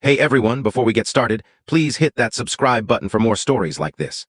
Hey everyone, before we get started, please hit that subscribe button for more stories like this.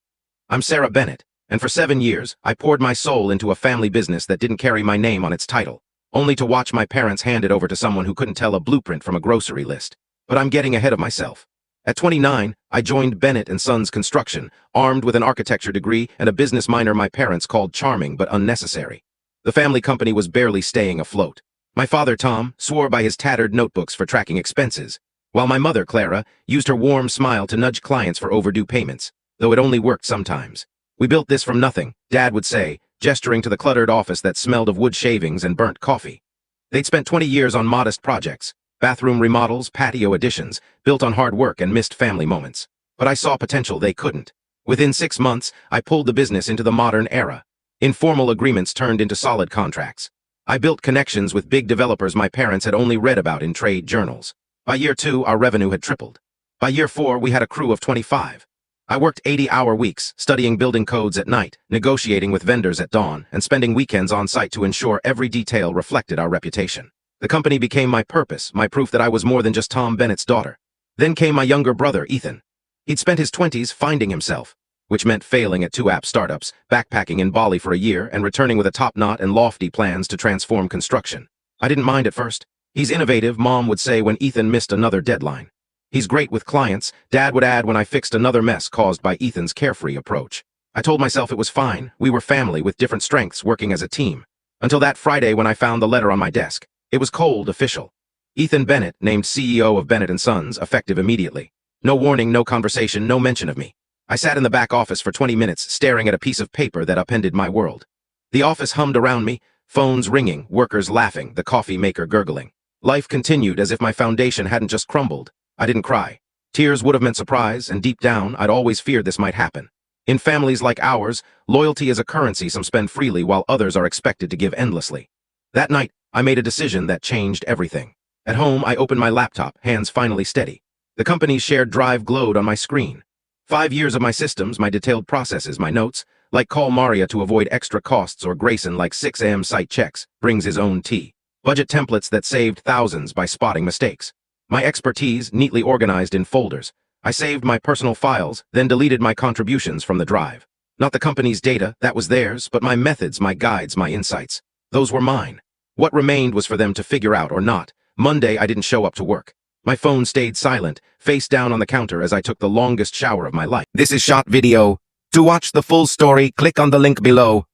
I'm Sarah Bennett, and for 7 years, I poured my soul into a family business that didn't carry my name on its title, only to watch my parents hand it over to someone who couldn't tell a blueprint from a grocery list. But I'm getting ahead of myself. At 29, I joined Bennett & Sons Construction, armed with an architecture degree and a business minor my parents called charming but unnecessary. The family company was barely staying afloat. My father, Tom, swore by his tattered notebooks for tracking expenses, while my mother, Clara, used her warm smile to nudge clients for overdue payments, though it only worked sometimes. We built this from nothing, Dad would say, gesturing to the cluttered office that smelled of wood shavings and burnt coffee. They'd spent 20 years on modest projects, bathroom remodels, patio additions, built on hard work and missed family moments. But I saw potential they couldn't. Within 6 months, I pulled the business into the modern era. Informal agreements turned into solid contracts. I built connections with big developers my parents had only read about in trade journals. By year 2, our revenue had tripled. By year 4, we had a crew of 25. I worked 80-hour weeks, studying building codes at night, negotiating with vendors at dawn, and spending weekends on site to ensure every detail reflected our reputation. The company became my purpose, my proof that I was more than just Tom Bennett's daughter. Then came my younger brother, Ethan. He'd spent his 20s finding himself, which meant failing at 2 app startups, backpacking in Bali for a year, and returning with a top-knot and lofty plans to transform construction. I didn't mind at first. He's innovative, Mom would say when Ethan missed another deadline. He's great with clients, Dad would add when I fixed another mess caused by Ethan's carefree approach. I told myself it was fine, we were family with different strengths working as a team. Until that Friday when I found the letter on my desk. It was cold, official. Ethan Bennett, named CEO of Bennett & Sons, effective immediately. No warning, no conversation, no mention of me. I sat in the back office for 20 minutes, staring at a piece of paper that upended my world. The office hummed around me, phones ringing, workers laughing, the coffee maker gurgling. Life continued as if my foundation hadn't just crumbled. I didn't cry. Tears would have meant surprise, and deep down, I'd always feared this might happen. In families like ours, loyalty is a currency some spend freely while others are expected to give endlessly. That night, I made a decision that changed everything. At home, I opened my laptop, hands finally steady. The company's shared drive glowed on my screen. 5 years of my systems, my detailed processes, my notes, like call Maria to avoid extra costs or Grayson like 6 a.m. site checks, brings his own tea. Budget templates that saved thousands by spotting mistakes. My expertise neatly organized in folders. I saved my personal files, then deleted my contributions from the drive. Not the company's data, that was theirs, but my methods, my guides, my insights. Those were mine. What remained was for them to figure out or not. Monday, I didn't show up to work. My phone stayed silent, face down on the counter as I took the longest shower of my life. This is shot video. To watch the full story, click on the link below.